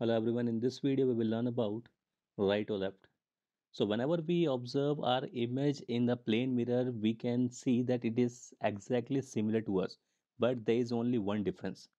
Hello everyone, in this video we will learn about right or left. So whenever we observe our image in the plane mirror, we can see that it is exactly similar to us, but there is only one difference.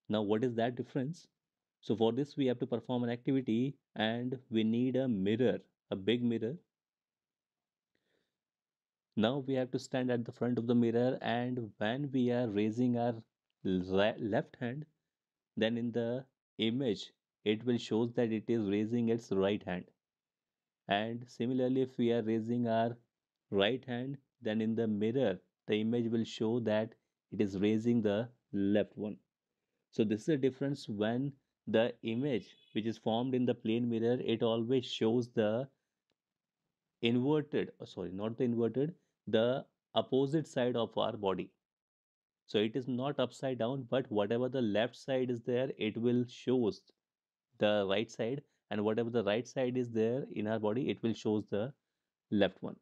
Now what is that difference? So for this we have to perform an activity and we need a mirror, a big mirror. Now we have to stand at the front of the mirror, and when we are raising our left hand, then in the image it will shows that it is raising its right hand. And similarly, if we are raising our right hand, then in the mirror, the image will show that it is raising the left one. So this is the difference when the image which is formed in the plane mirror, it always shows the inverted, sorry, not the inverted, the opposite side of our body. So it is not upside down, but whatever the left side is there, it will shows the right side, and whatever the right side is there in our body, it will shows the left one.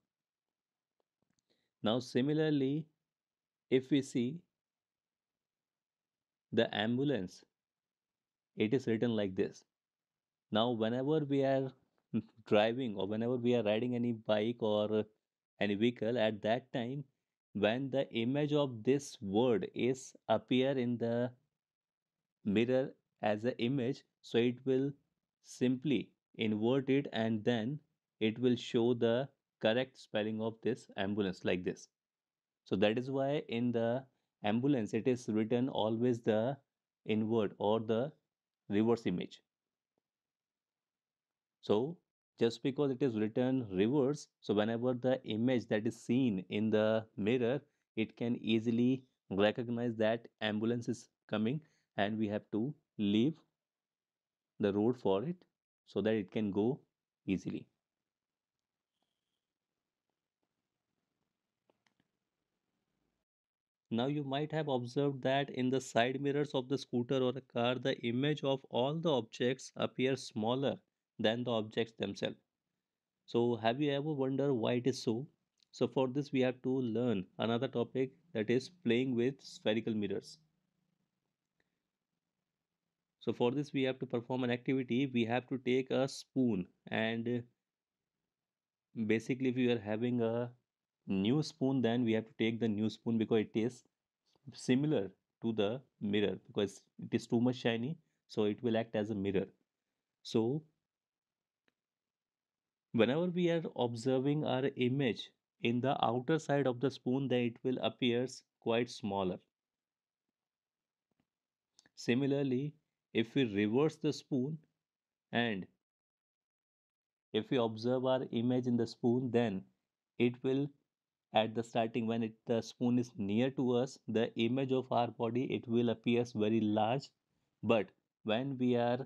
Now, similarly, if we see the ambulance, it is written like this. Now, whenever we are driving or whenever we are riding any bike or any vehicle, at that time, when the image of this word is appear in the mirror as an image, so it will simply invert it and then it will show the correct spelling of this ambulance like this. So that is why in the ambulance it is written always the invert or the reverse image. So just because it is written reverse, so whenever the image that is seen in the mirror, it can easily recognize that ambulance is coming and we have to leave the road for it so that it can go easily. Now you might have observed that in the side mirrors of the scooter or a car, the image of all the objects appears smaller than the objects themselves. So have you ever wondered why it is so? So for this we have to learn another topic, that is playing with spherical mirrors. So for this we have to perform an activity. We have to take a spoon, and basically if you are having a new spoon, then we have to take the new spoon because it is similar to the mirror, because it is too much shiny, so it will act as a mirror. So whenever we are observing our image in the outer side of the spoon, then it will appears quite smaller. Similarly, if we reverse the spoon and if we observe our image in the spoon, then it will, at the starting when the spoon is near to us, the image of our body, it will appears very large. But when we are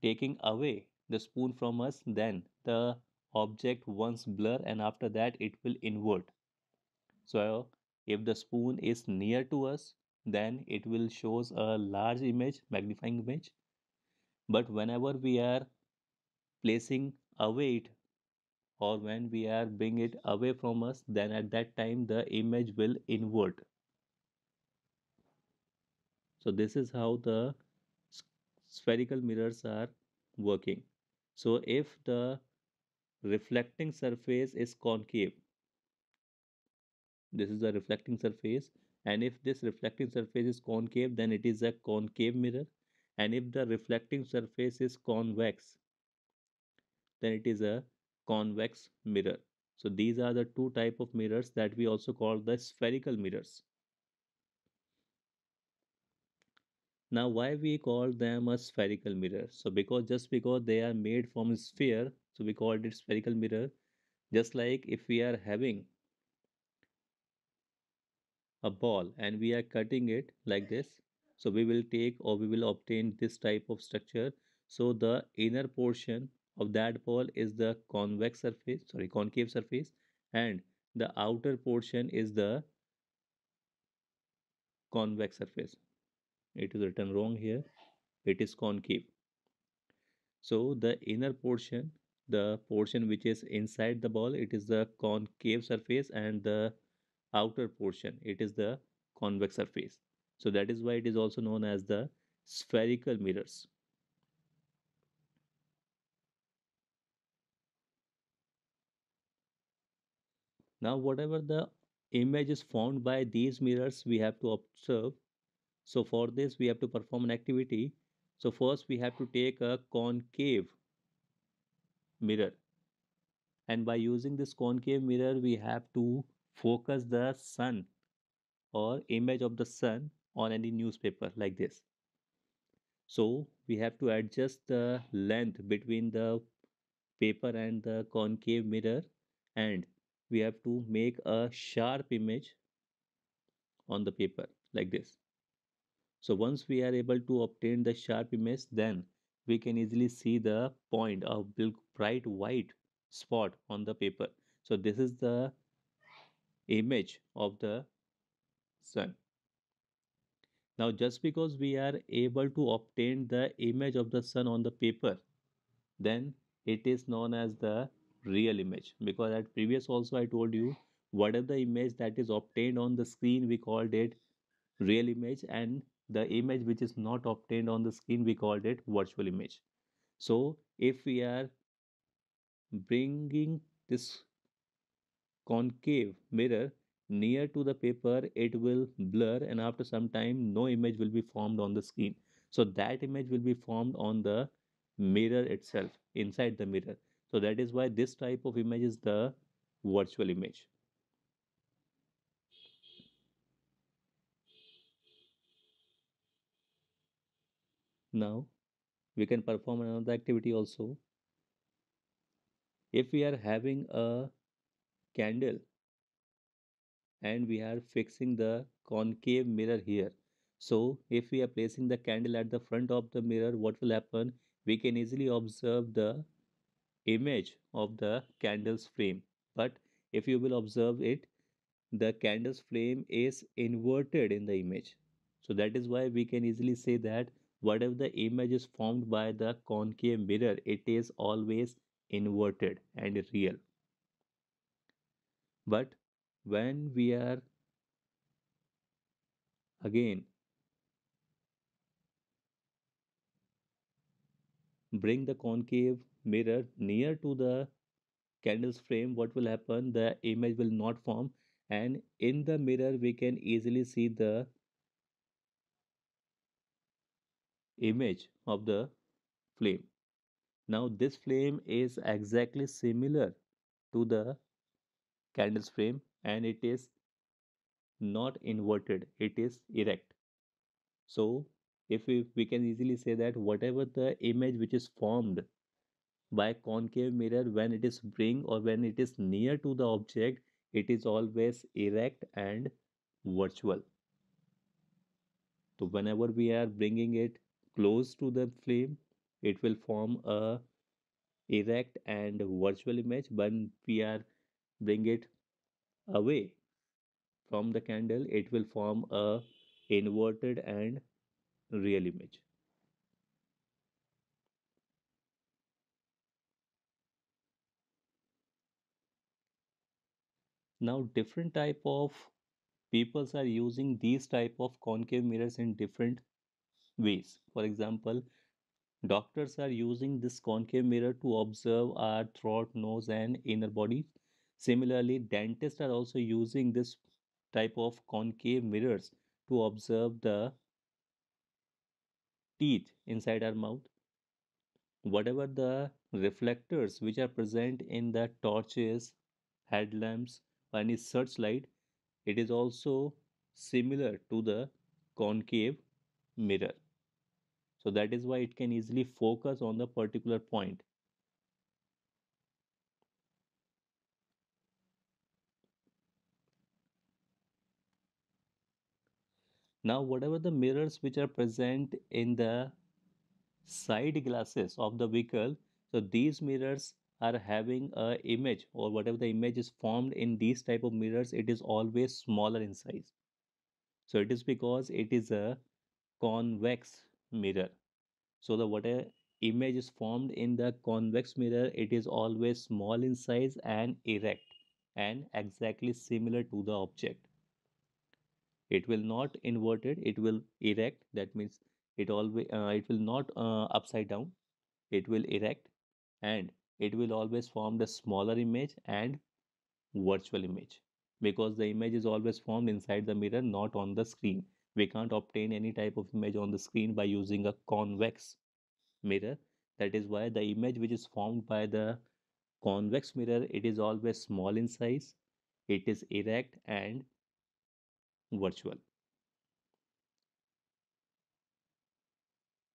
taking away the spoon from us, then the object once blur and after that it will invert. So if the spoon is near to us, then it will shows a large image, magnifying image. But whenever we are placing away it or when we are bring it away from us, then at that time the image will invert. So this is how the spherical mirrors are working. So if the reflecting surface is concave, this is the reflecting surface, and if this reflecting surface is concave, then it is a concave mirror. And if the reflecting surface is convex, then it is a convex mirror. So these are the two type of mirrors that we also call the spherical mirrors. Now why we call them a spherical mirror? So because just because they are made from a sphere, so we called it spherical mirror. Just like if we are having a ball and we are cutting it like this, so we will take or we will obtain this type of structure. So the inner portion of that ball is the convex surface, sorry, concave surface, and the outer portion is the convex surface. It is written wrong here, it is concave. So the inner portion, the portion which is inside the ball, it is the concave surface, and the outer portion, it is the convex surface. So that is why it is also known as the spherical mirrors. Now, whatever the image is formed by these mirrors, we have to observe. So, for this, we have to perform an activity. So, first, we have to take a concave mirror. And by using this concave mirror, we have to focus the sun or image of the sun on any newspaper like this. So, we have to adjust the length between the paper and the concave mirror, and we have to make a sharp image on the paper like this. So once we are able to obtain the sharp image, then we can easily see the point of bright white spot on the paper. So this is the image of the sun. Now just because we are able to obtain the image of the sun on the paper, then it is known as the real image, because at previous also I told you, whatever the image that is obtained on the screen we called it real image, and the image which is not obtained on the screen we called it virtual image. So if we are bringing this concave mirror near to the paper, it will blur, and after some time no image will be formed on the screen. So that image will be formed on the mirror itself, inside the mirror. So that is why this type of image is the virtual image. Now we can perform another activity also. If we are having a candle and we are fixing the concave mirror here. So if we are placing the candle at the front of the mirror, what will happen? We can easily observe the image of the candle's flame. But if you will observe it, the candle's flame is inverted in the image. So that is why we can easily say that whatever the image is formed by the concave mirror, it is always inverted and real. But when we are again bring the concave mirror near to the candle's frame, what will happen? The image will not form, and in the mirror, we can easily see the image of the flame. Now, this flame is exactly similar to the candle's frame, and it is not inverted, it is erect. So, if we can easily say that whatever the image which is formed by concave mirror, when it is bring or when it is near to the object, it is always erect and virtual. So whenever we are bringing it close to the flame, it will form a erect and virtual image. When we are bring it away from the candle, it will form a inverted and real image. Now different type of peoples are using these type of concave mirrors in different ways. For example, doctors are using this concave mirror to observe our throat, nose, and inner body. Similarly, dentists are also using this type of concave mirrors to observe the teeth inside our mouth. Whatever the reflectors which are present in the torches, headlamps, or any searchlight, it is also similar to the concave mirror. So that is why it can easily focus on the particular point. Now, whatever the mirrors which are present in the side glasses of the vehicle, so these mirrors are having a image, or whatever the image is formed in these type of mirrors, it is always smaller in size. So it is because it is a convex mirror. So the whatever image is formed in the convex mirror, it is always small in size and erect and exactly similar to the object. It will not inverted, it will erect. That means it will not upside down, it will erect, and it will always form the smaller image and virtual image, because the image is always formed inside the mirror, not on the screen. We can't obtain any type of image on the screen by using a convex mirror. That is why the image which is formed by the convex mirror, it is always small in size, it is erect and virtual.